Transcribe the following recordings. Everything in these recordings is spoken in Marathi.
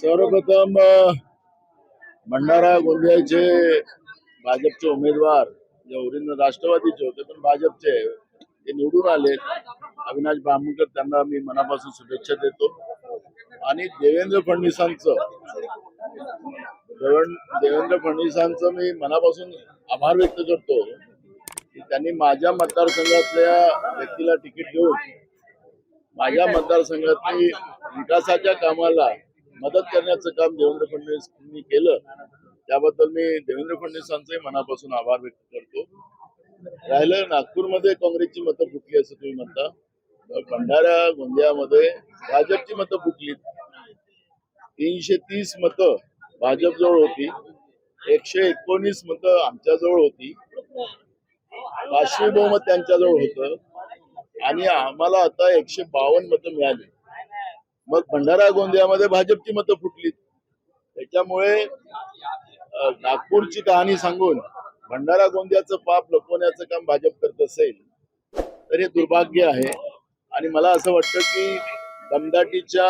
सर्वप्रथम भंडारा गोंदियाचे भाजपचे उमेदवार जे ओरिजिनल राष्ट्रवादीचे होते पण भाजपचे ते निवडून आले अविनाश बामणकर, त्यांना मी मनापासून शुभेच्छा देतो। आणि देवेंद्र फडणवीसांचं मी मनापासून आभार व्यक्त करतो की त्यांनी माझ्या मतदारसंघातल्या व्यक्तीला तिकीट देऊन माझ्या मतदारसंघातली विकासाच्या कामाला मदत करण्याचं काम देवेंद्र फडणवीसांनी केलं, त्याबद्दल मी देवेंद्र फडणवीसांचे मनापासून आभार व्यक्त करतो। राहिलं नागपूरमध्ये काँग्रेसची मतं फुटली असं तुम्ही म्हणता, भंडारा गोंदियामध्ये भाजपची मतं फुटली। 330 मतं भाजपजवळ होती, 119 मतं आमच्याजवळ होती, पाचवी बहुमत त्यांच्याजवळ होतं आणि आम्हाला आता 152 मतं मिळाली। मग भंडारा गोंदियामध्ये भाजपची मतं फुटली। त्याच्यामुळे नागपूरची कहाणी सांगून भंडारा गोंदियाचं पाप लपवण्याचं काम भाजप करत असेल तर हे दुर्भाग्य आहे। आणि मला असं वाटतं की दमदाटीच्या,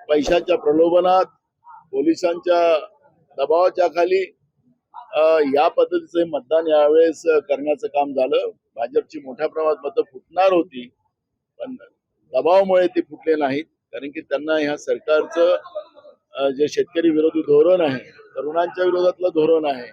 पैशाच्या प्रलोभनात, पोलिसांच्या दबावाच्या खाली या पद्धतीचं मतदान यावेळेस करण्याचं काम झालं। भाजपची मोठ्या प्रमाणात मतं फुटणार होती पण दबावामुळे ते फुटले नाहीत, कारण की त्यांना ह्या सरकारचं जे शेतकरी विरोधी धोरण आहे, तरुणांच्या विरोधातलं धोरण आहे,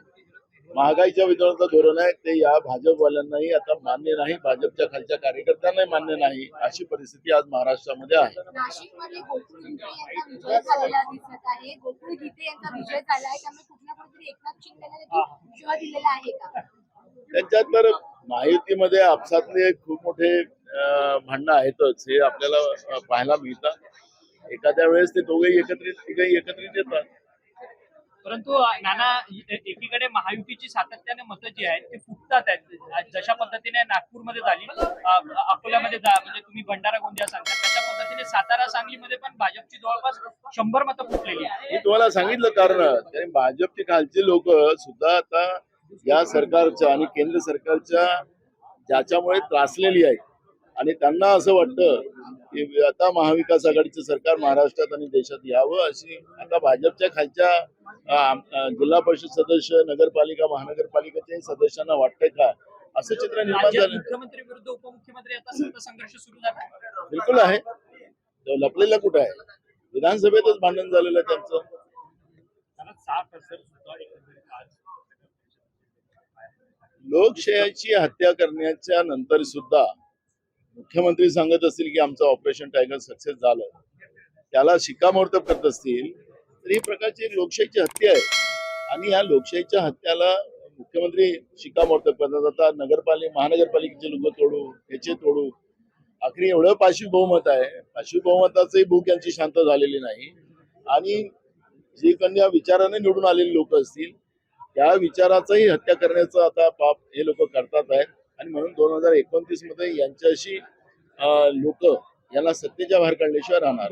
महागाईच्या विरोधातलं धोरण आहे, ते या भाजपवाल्यांनाही आता मान्य नाही, भाजपच्या खालच्या कार्यकर्त्यांनाही मान्य नाही। अशी परिस्थिती आज महाराष्ट्रामध्ये आहे। नाशिकमध्ये गोकुळ गीते यांचा विजय झालेला दिसत आहे। गोकुळ गीते यांचा विजय झाला आहे, त्यामुळे कुठल्या कुठेतरी एकनाथ शिंदेने देखील शिवा दिलेला आहे का? त्यांच्यात तर महायुतीमध्ये आपसातले खूप मोठे भांडणं आहेतच, हे आपल्याला पाहायला मिळतात। एखाद्या वेळेस ते तिघही एकत्रित येतात। परंतु नाना, एकीकडे महायुतीची सातत्याने मतं जी आहेत ते फुटतात आहेत, जशा पद्धतीने नागपूरमध्ये झाली, अकोल्यामध्ये म्हणजे तुम्ही भंडारा गोंदिया सांगता तशा पद्धतीने सातारा, सांगलीमध्ये पण भाजपची जवळपास 100 मतं फुटलेली आहे। मी तुम्हाला सांगितलं कारण भाजपचे खालचे लोक सुद्धा आता या सरकारच्या आणि केंद्र सरकारच्या ज्याच्यामुळे त्रासलेली आहेत आणि त्यांना असं वाटतं की आता महाविकास आघाडीचं सरकार महाराष्ट्रात आणि देशात यावं, अशी आता भाजपच्या खालच्या जिल्हा परिषद सदस्य, नगरपालिका, महानगरपालिकेच्या सदस्यांना वाटतंय का, असं चित्र निर्माण झालं। मुख्यमंत्री विरुद्ध उपमुख्यमंत्री आता सत्ता संघर्ष सुरू झाला बिलकुल आहे, लपलेलं कुठं आहे? विधानसभेतच भांडण झालेलं आहे त्यांचं। लोकशाहीची हत्या करण्याच्या नंतर सुद्धा मुख्यमंत्री सांगत असतील की आमचं ऑपरेशन टायगर सक्सेस झालं, त्याला शिक्कामोर्तब करत असतील तर ही प्रकारची लोकशाहीची हत्या आहे। आणि या लोकशाहीच्या हत्याला मुख्यमंत्री शिक्कामोर्तब करतात। आता महानगरपालिकेचे लोक तोडू, ह्याचे तोडू, आखरी एवढं पाचवी बहुमत आहे, पाचवी बहुमताचंही भूक यांची शांत झालेली नाही। आणि जी कन्या विचाराने निवडून आलेली लोक असतील त्या विचाराचंही हत्या करण्याचं आता पाप हे लोक करतात आहेत। आणि म्हणून 2029 मध्ये यांच्याशी लोक यांना सत्तेच्या बाहेर काढल्याशिवाय राहणार.